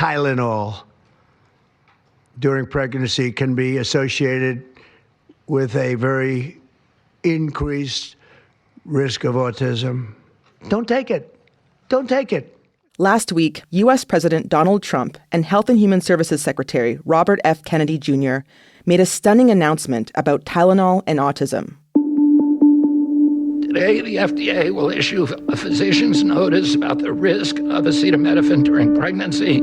Tylenol during pregnancy can be associated with a very increased risk of autism. Don't take it. Don't take it. Last week, U.S. President Donald Trump and Health and Human Services Secretary Robert F. Kennedy Jr. made a stunning announcement about Tylenol and autism. Today, the FDA will issue a physician's notice about the risk of acetaminophen during pregnancy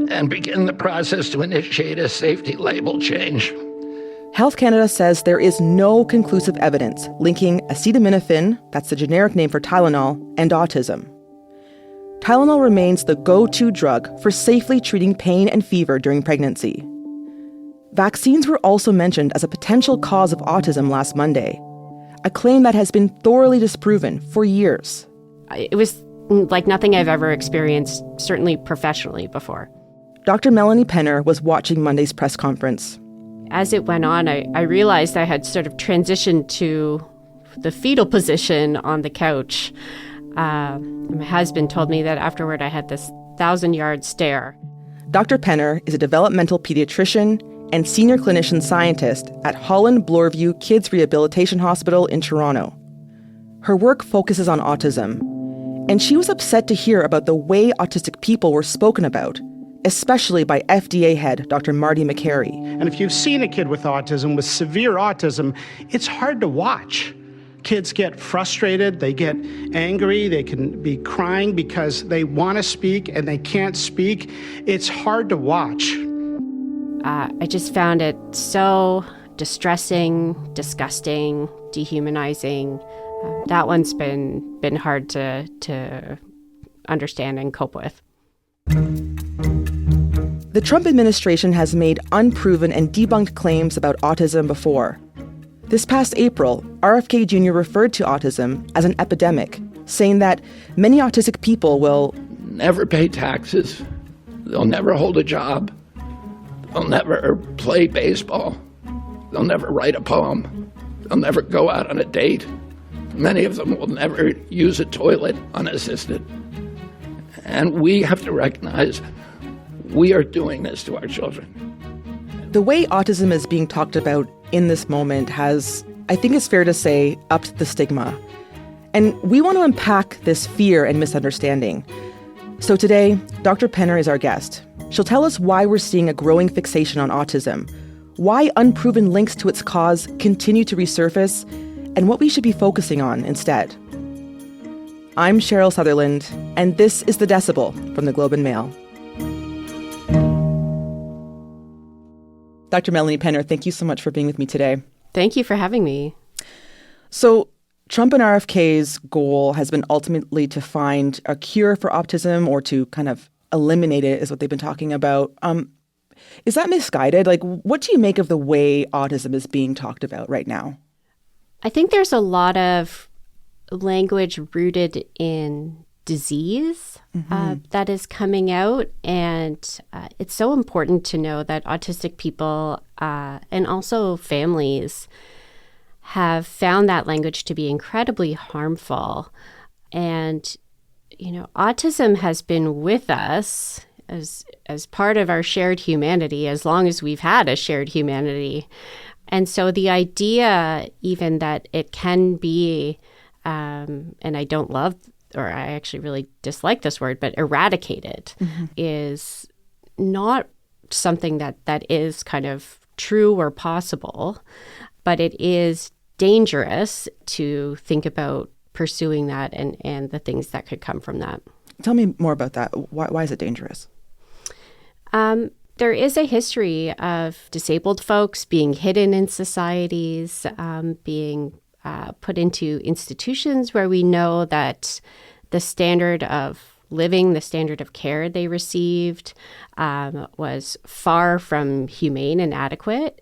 and begin the process to initiate a safety label change. Health Canada says there is no conclusive evidence linking acetaminophen, that's the generic name for Tylenol, and autism. Tylenol remains the go-to drug for safely treating pain and fever during pregnancy. Vaccines were also mentioned as a potential cause of autism last Monday, a claim that has been thoroughly disproven for years. It was like nothing I've ever experienced, certainly professionally, before. Dr. Melanie Penner was watching Monday's press conference. As it went on, I realized I had sort of transitioned to the fetal position on the couch. My husband told me that afterward I had this 1,000-yard stare. Dr. Penner is a developmental pediatrician and senior clinician scientist at Holland Bloorview Kids Rehabilitation Hospital in Toronto. Her work focuses on autism, and she was upset to hear about the way autistic people were spoken about, especially by FDA head Dr. Marty Makary. And if you've seen a kid with autism, with severe autism, it's hard to watch. Kids get frustrated, they get angry, they can be crying because they want to speak and they can't speak. It's hard to watch. I just found it so distressing, disgusting, dehumanizing. That one's been hard to understand and cope with. The Trump administration has made unproven and debunked claims about autism before. This past April, RFK Jr. referred to autism as an epidemic, saying that many autistic people will never pay taxes, they'll never hold a job, they'll never play baseball, they'll never write a poem, they'll never go out on a date. Many of them will never use a toilet unassisted. And we have to recognize we are doing this to our children. The way autism is being talked about in this moment has, I think it's fair to say, upped the stigma. And we want to unpack this fear and misunderstanding. So today, Dr. Penner is our guest. She'll tell us why we're seeing a growing fixation on autism, why unproven links to its cause continue to resurface, and what we should be focusing on instead. I'm Cheryl Sutherland, and this is The Decibel from the Globe and Mail. Dr. Melanie Penner, thank you so much for being with me today. Thank you for having me. So Trump and RFK's goal has been ultimately to find a cure for autism or to kind of eliminate it, is what they've been talking about. Is that misguided? Like, what do you make of the way autism is being talked about right now? I think there's a lot of language rooted in disease that is coming out. And it's so important to know that autistic people and also families have found that language to be incredibly harmful. And, you know, autism has been with us as part of our shared humanity as long as we've had a shared humanity. And so the idea even that it can be, and I don't love, or I actually really dislike this word, but eradicated is not something that is kind of true or possible, but it is dangerous to think about pursuing that and the things that could come from that. Tell me more about that. Why is it dangerous? There is a history of disabled folks being hidden in societies, being put into institutions where we know that the standard of living, the standard of care they received was far from humane and adequate.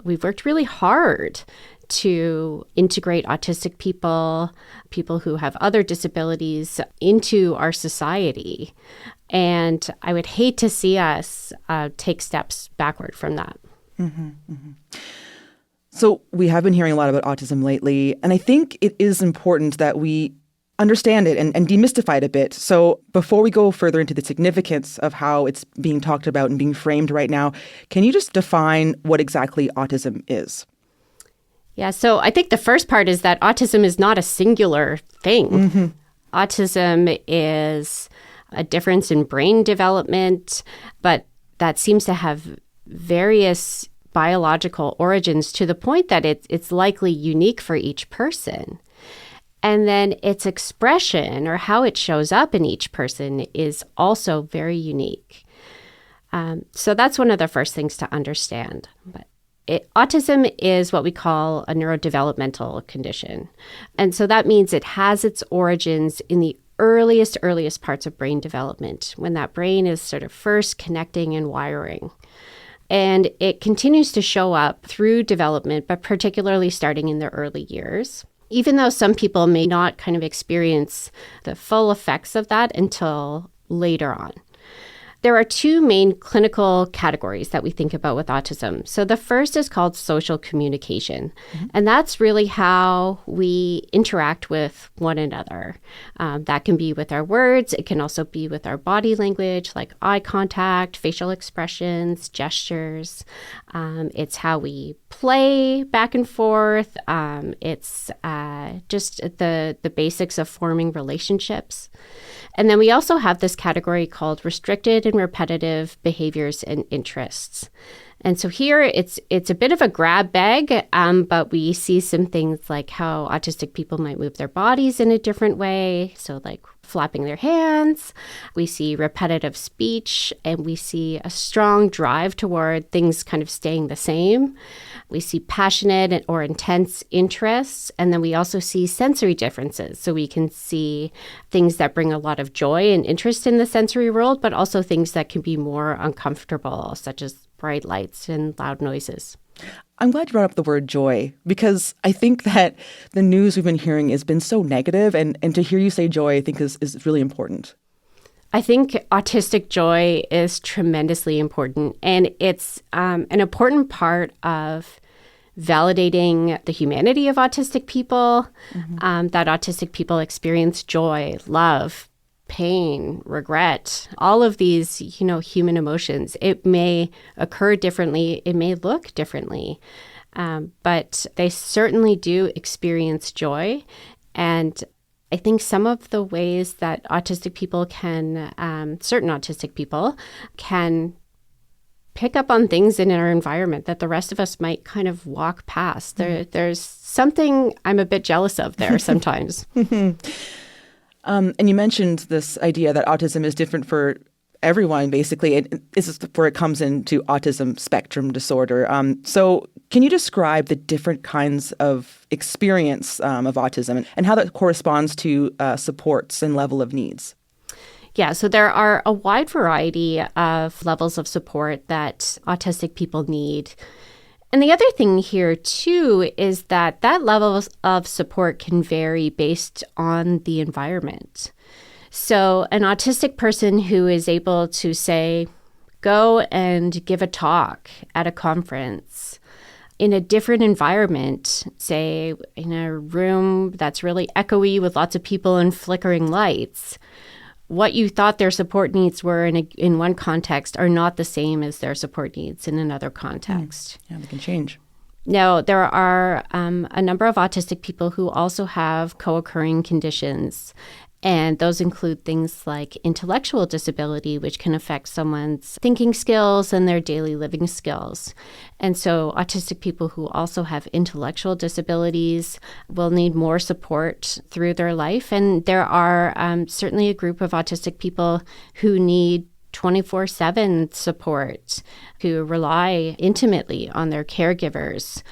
We've worked really hard to integrate autistic people who have other disabilities into our society. And I would hate to see us take steps backward from that. So we have been hearing a lot about autism lately, and I think it is important that we understand it and demystify it a bit. So before we go further into the significance of how it's being talked about and being framed right now, can you just define what exactly autism is? Yeah, so I think the first part is that autism is not a singular thing. Mm-hmm. Autism is a difference in brain development, but that seems to have various biological origins to the point that it's likely unique for each person. And then its expression or how it shows up in each person is also very unique. So that's one of the first things to understand. But autism is what we call a neurodevelopmental condition. And so that means it has its origins in the earliest parts of brain development, when that brain is sort of first connecting and wiring. And it continues to show up through development, but particularly starting in the early years, even though some people may not kind of experience the full effects of that until later on. There are two main clinical categories that we think about with autism. So the first is called social communication, and that's really how we interact with one another. That can be with our words. It can also be with our body language, like eye contact, facial expressions, gestures. It's how we play back and forth. It's just the basics of forming relationships. And then we also have this category called restricted and repetitive behaviors and interests. And so here it's a bit of a grab bag, but we see some things like how autistic people might move their bodies in a different way. So like flapping their hands. We see repetitive speech, and we see a strong drive toward things kind of staying the same. We see passionate or intense interests, and then we also see sensory differences. So we can see things that bring a lot of joy and interest in the sensory world, but also things that can be more uncomfortable, such as bright lights and loud noises. I'm glad you brought up the word joy, because I think that the news we've been hearing has been so negative, and to hear you say joy, I think is really important. I think autistic joy is tremendously important, and it's an important part of validating the humanity of autistic people, that autistic people experience joy, love, pain, regret, all of these, human emotions. It may occur differently. It may look differently, but they certainly do experience joy. And I think some of the ways that autistic people certain autistic people can pick up on things in our environment that the rest of us might kind of walk past. There's something I'm a bit jealous of there sometimes. And you mentioned this idea that autism is different for everyone, basically. This is where it comes into autism spectrum disorder. So can you describe the different kinds of experience of autism and how that corresponds to supports and level of needs? Yeah, so there are a wide variety of levels of support that autistic people need. And the other thing here, too, is that level of support can vary based on the environment. So an autistic person who is able to, say, go and give a talk at a conference in a different environment, say in a room that's really echoey with lots of people and flickering lights, what you thought their support needs were in one context are not the same as their support needs in another context. Yeah, they can change. Now, there are a number of autistic people who also have co-occurring conditions. And those include things like intellectual disability, which can affect someone's thinking skills and their daily living skills. And so autistic people who also have intellectual disabilities will need more support through their life. And there are certainly a group of autistic people who need 24/7 support, who rely intimately on their caregivers.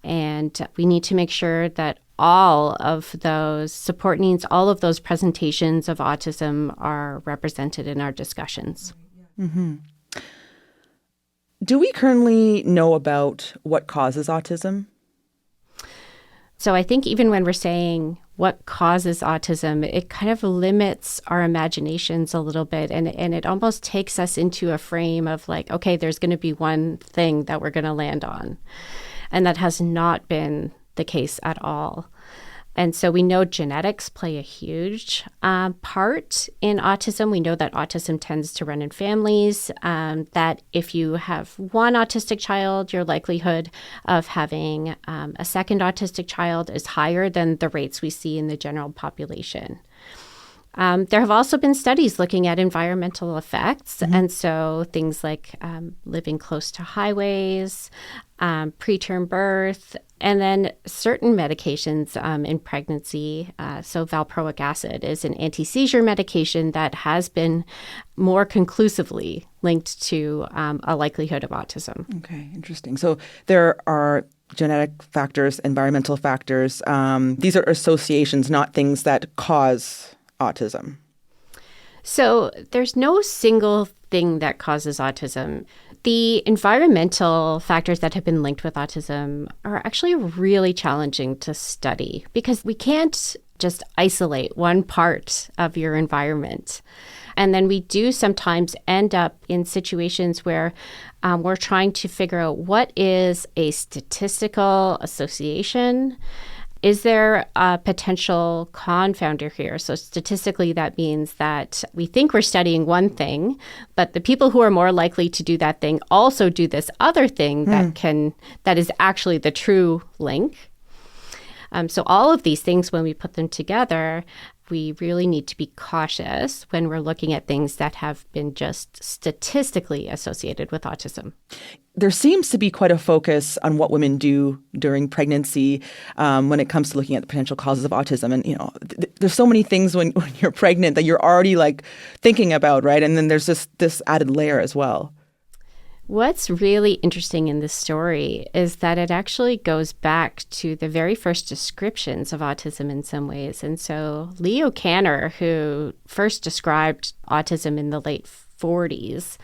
And we need to make sure that all of those support needs, all of those presentations of autism are represented in our discussions. Mm-hmm. Do we currently know about what causes autism? So I think even when we're saying what causes autism, it kind of limits our imaginations a little bit, and it almost takes us into a frame of like, okay, there's going to be one thing that we're going to land on. And that has not been the case at all. And so we know genetics play a huge part in autism. We know that autism tends to run in families, that if you have one autistic child, your likelihood of having a second autistic child is higher than the rates we see in the general population. There have also been studies looking at environmental effects. And so things like living close to highways, preterm birth, and then certain medications in pregnancy. So valproic acid is an anti-seizure medication that has been more conclusively linked to a likelihood of autism. Okay, interesting. So there are genetic factors, environmental factors. These are associations, not things that cause autism. So there's no single thing that causes autism. The environmental factors that have been linked with autism are actually really challenging to study because we can't just isolate one part of your environment. And then we do sometimes end up in situations where we're trying to figure out what is a statistical association. Is there a potential confounder here? So statistically, that means that we think we're studying one thing, but the people who are more likely to do that thing also do this other thing that is actually the true link. So all of these things, when we put them together, we really need to be cautious when we're looking at things that have been just statistically associated with autism. There seems to be quite a focus on what women do during pregnancy when it comes to looking at the potential causes of autism. And, there's so many things when you're pregnant that you're already thinking about, right? And then there's this added layer as well. What's really interesting in this story is that it actually goes back to the very first descriptions of autism in some ways. And so Leo Kanner, who first described autism in the late 40s,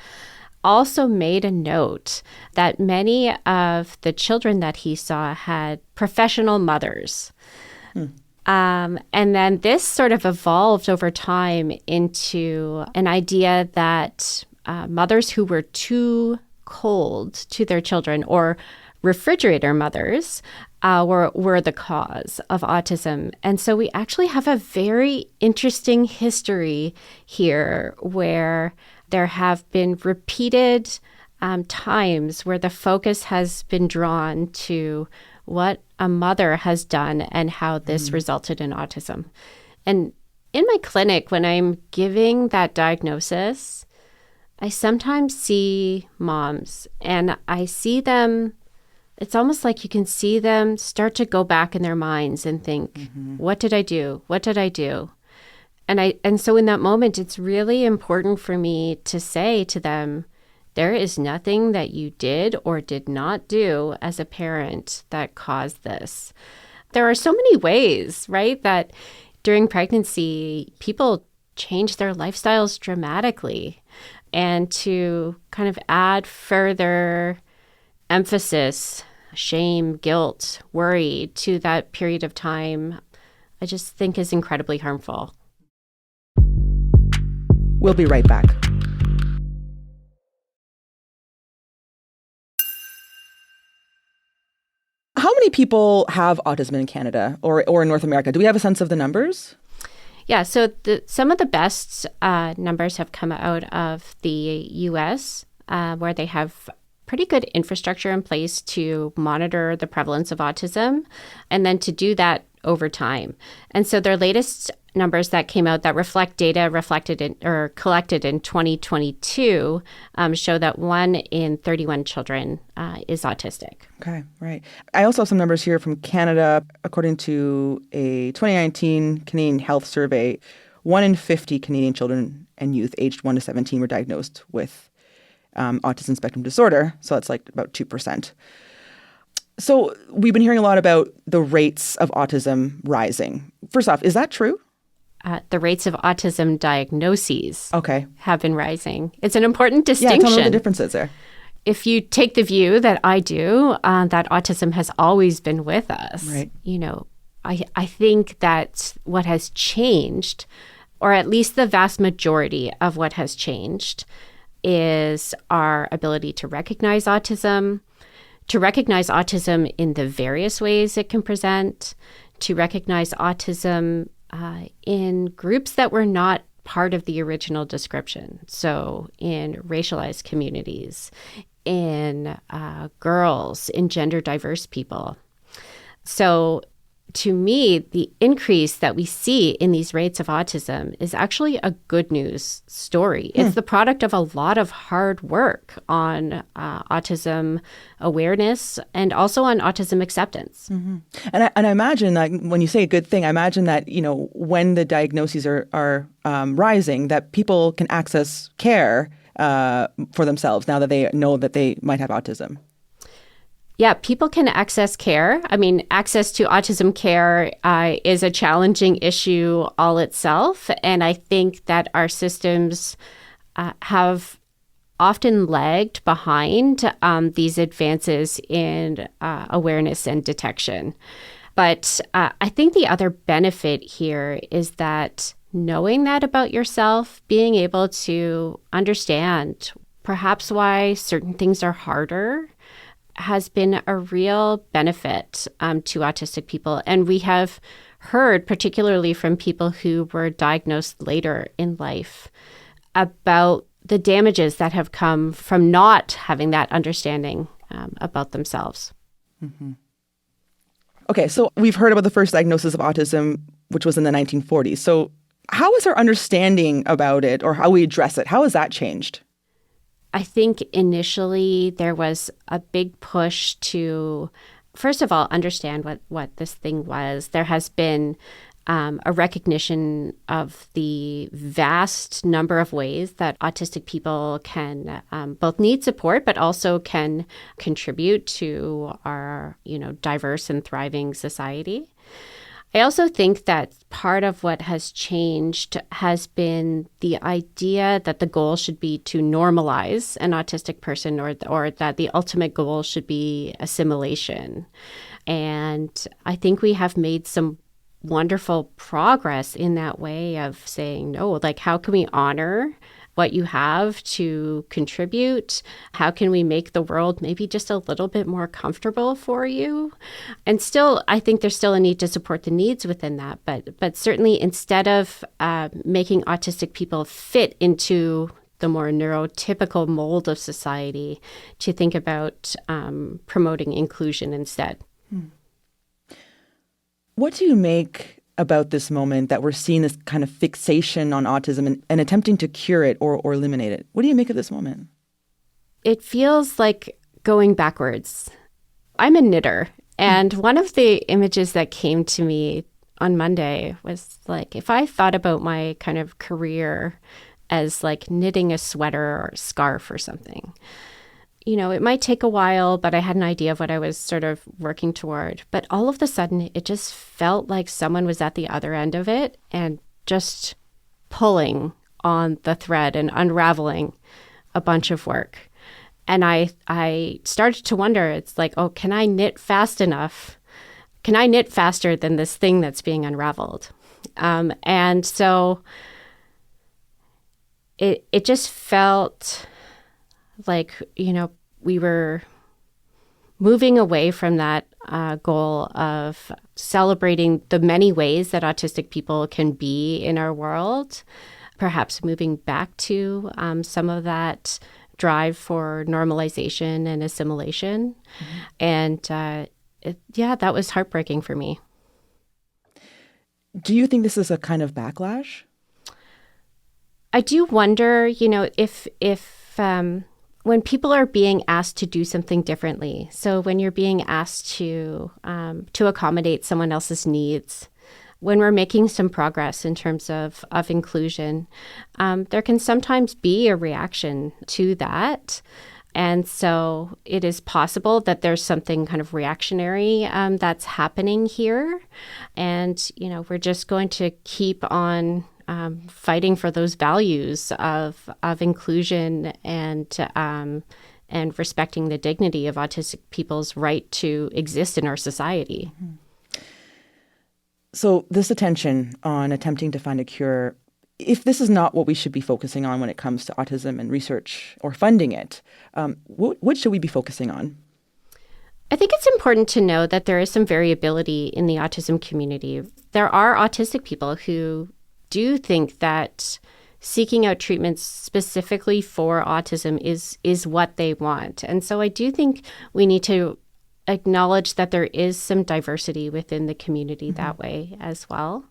also made a note that many of the children that he saw had professional mothers. And then this sort of evolved over time into an idea that mothers who were too cold to their children, or refrigerator mothers, were the cause of autism. And so we actually have a very interesting history here where there have been repeated times where the focus has been drawn to what a mother has done and how this resulted in autism. And in my clinic, when I'm giving that diagnosis, I sometimes see moms and I see them, it's almost like you can see them start to go back in their minds and think, what did I do? What did I do? And so in that moment, it's really important for me to say to them, there is nothing that you did or did not do as a parent that caused this. There are so many ways, right, that during pregnancy, people change their lifestyles dramatically. And to kind of add further emphasis, shame, guilt, worry to that period of time, I just think is incredibly harmful. We'll be right back. How many people have autism in Canada or in North America? Do we have a sense of the numbers? Yeah, so some of the best numbers have come out of the U.S., where they have pretty good infrastructure in place to monitor the prevalence of autism and then to do that over time. And so their latest numbers that came out that reflect data collected in 2022 show that 1 in 31 children is autistic. Okay, right. I also have some numbers here from Canada. According to a 2019 Canadian Health Survey, 1 in 50 Canadian children and youth aged 1 to 17 were diagnosed with autism spectrum disorder. So that's about 2%. So we've been hearing a lot about the rates of autism rising. First off, is that true? The rates of autism diagnoses have been rising. It's an important distinction. Yeah, tell me what the difference is there. If you take the view that I do, that autism has always been with us, right. I think that what has changed, or at least the vast majority of what has changed, is our ability to recognize autism in the various ways it can present, to recognize autism in groups that were not part of the original description. So in racialized communities, in girls, in gender diverse people. So to me, the increase that we see in these rates of autism is actually a good news story. It's the product of a lot of hard work on autism awareness and also on autism acceptance. Mm-hmm. And I imagine that when you say a good thing, I imagine that, when the diagnoses are rising, that people can access care for themselves now that they know that they might have autism. Yeah, people can access care. I mean, access to autism care is a challenging issue all itself. And I think that our systems have often lagged behind these advances in awareness and detection. But I think the other benefit here is that knowing that about yourself, being able to understand perhaps why certain things are harder, has been a real benefit to autistic people. And we have heard, particularly from people who were diagnosed later in life, about the damages that have come from not having that understanding about themselves. Mm-hmm. Okay, so we've heard about the first diagnosis of autism, which was in the 1940s. So how is our understanding about it, or how we address it, how has that changed? I think initially there was a big push to, first of all, understand what this thing was. There has been a recognition of the vast number of ways that autistic people can both need support, but also can contribute to our, diverse and thriving society. I also think that part of what has changed has been the idea that the goal should be to normalize an autistic person, or that the ultimate goal should be assimilation. And I think we have made some wonderful progress in that way of saying, no, how can we honor what you have to contribute? How can we make the world maybe just a little bit more comfortable for you? And still, I think there's still a need to support the needs within that. But certainly, instead of making autistic people fit into the more neurotypical mold of society, to think about promoting inclusion instead. What do you make about this moment that we're seeing this kind of fixation on autism and attempting to cure it or eliminate it? What do you make of this moment? It feels like going backwards. I'm a knitter, and one of the images that came to me on Monday was if I thought about my kind of career as knitting a sweater or a scarf or something. It might take a while, but I had an idea of what I was sort of working toward. But all of a sudden, it just felt like someone was at the other end of it and just pulling on the thread and unraveling a bunch of work. And I started to wonder, it's can I knit fast enough? Can I knit faster than this thing that's being unraveled? And so it just felt like, we were moving away from that goal of celebrating the many ways that autistic people can be in our world, perhaps moving back to some of that drive for normalization and assimilation. Mm-hmm. And that was heartbreaking for me. Do you think this is a kind of backlash? I do wonder, if when people are being asked to do something differently, so when you're being asked to accommodate someone else's needs, when we're making some progress in terms of inclusion, there can sometimes be a reaction to that. And so it is possible that there's something kind of reactionary that's happening here. And, we're just going to keep on fighting for those values of inclusion and respecting the dignity of autistic people's right to exist in our society. Mm-hmm. So this attention on attempting to find a cure, if this is not what we should be focusing on when it comes to autism and research or funding it, what should we be focusing on? I think it's important to know that there is some variability in the autism community. There are autistic people who do think that seeking out treatments specifically for autism is what they want. And so I do think we need to acknowledge that there is some diversity within the community that way as well.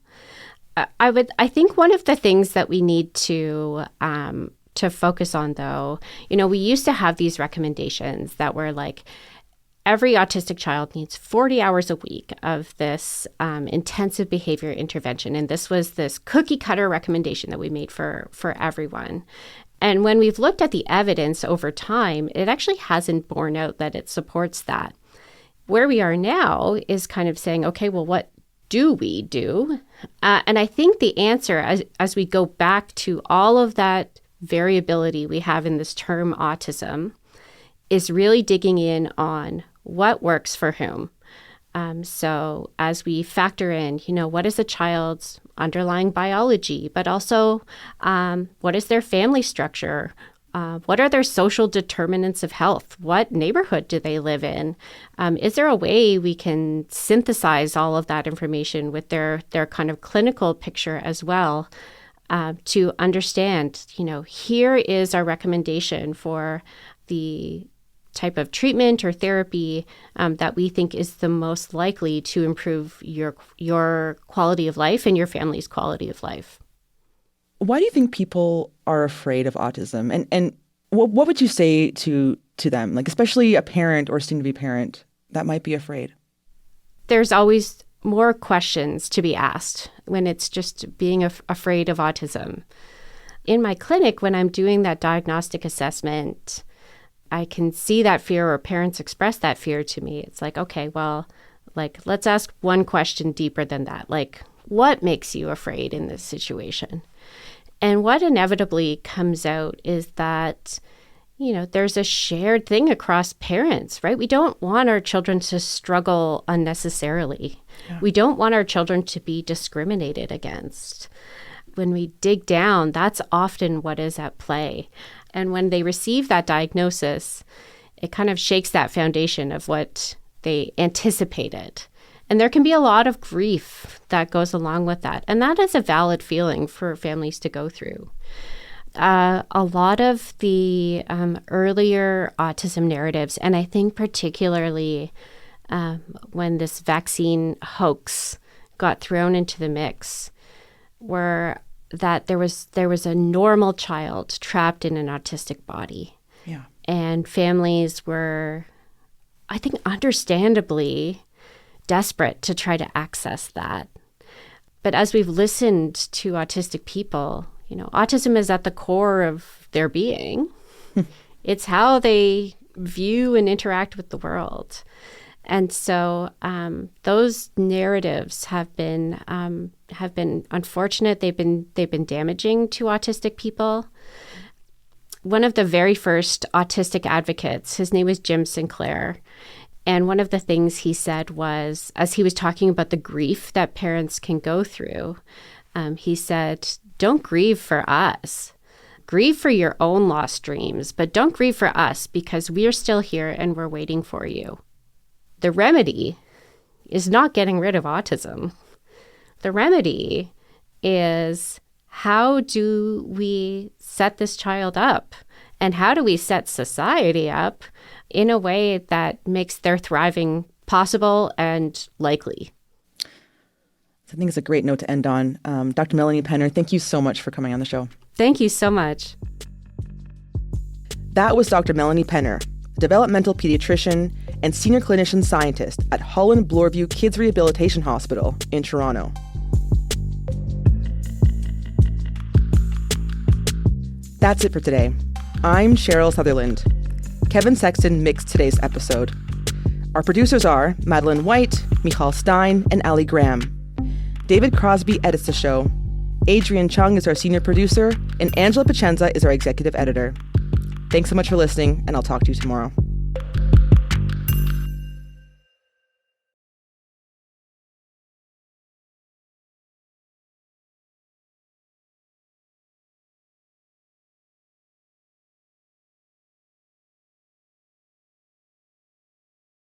I think one of the things that we need to focus on, though, we used to have these recommendations that were like, every autistic child needs 40 hours a week of this intensive behavior intervention. And this was this cookie cutter recommendation that we made for everyone. And when we've looked at the evidence over time, it actually hasn't borne out that it supports that. Where we are now is kind of saying, okay, well, what do we do? And I think the answer, as we go back to all of that variability we have in this term autism, is really digging in on what works for whom. So as we factor in, what is the child's underlying biology, but also what is their family structure? What are their social determinants of health? What neighborhood do they live in? Is there a way we can synthesize all of that information with their kind of clinical picture as well to understand, here is our recommendation for the type of treatment or therapy that we think is the most likely to improve your quality of life and your family's quality of life. Why do you think people are afraid of autism? And what would you say to them, like especially a parent or soon-to-be parent that might be afraid? There's always more questions to be asked when it's just being afraid of autism. In my clinic, when I'm doing that diagnostic assessment, I can see that fear, or parents express that fear to me. It's like, okay, well, let's ask one question deeper than that. What makes you afraid in this situation? And what inevitably comes out is that, there's a shared thing across parents, right? We don't want our children to struggle unnecessarily. Yeah. We don't want our children to be discriminated against. When we dig down, that's often what is at play. And when they receive that diagnosis, it kind of shakes that foundation of what they anticipated. And there can be a lot of grief that goes along with that. And that is a valid feeling for families to go through. A lot of the earlier autism narratives, and I think particularly when this vaccine hoax got thrown into the mix, were that there was a normal child trapped in an autistic body. Yeah. And families were, I think, understandably desperate to try to access that. But as we've listened to autistic people, autism is at the core of their being. It's how they view and interact with the world. And so those narratives have been unfortunate. They've been damaging to autistic people. One of the very first autistic advocates, his name was Jim Sinclair. And one of the things he said was, as he was talking about the grief that parents can go through, he said, don't grieve for us. Grieve for your own lost dreams, but don't grieve for us because we are still here and we're waiting for you. The remedy is not getting rid of autism. The remedy is, how do we set this child up? And how do we set society up in a way that makes their thriving possible and likely? I think it's a great note to end on. Dr. Melanie Penner, thank you so much for coming on the show. Thank you so much. That was Dr. Melanie Penner, developmental pediatrician and senior clinician scientist at Holland Bloorview Kids Rehabilitation Hospital in Toronto. That's it for today. I'm Cheryl Sutherland. Kevin Sexton mixed today's episode. Our producers are Madeline White, Michal Stein, and Ali Graham. David Crosby edits the show. Adrian Chung is our senior producer, and Angela Pacenza is our executive editor. Thanks so much for listening, and I'll talk to you tomorrow.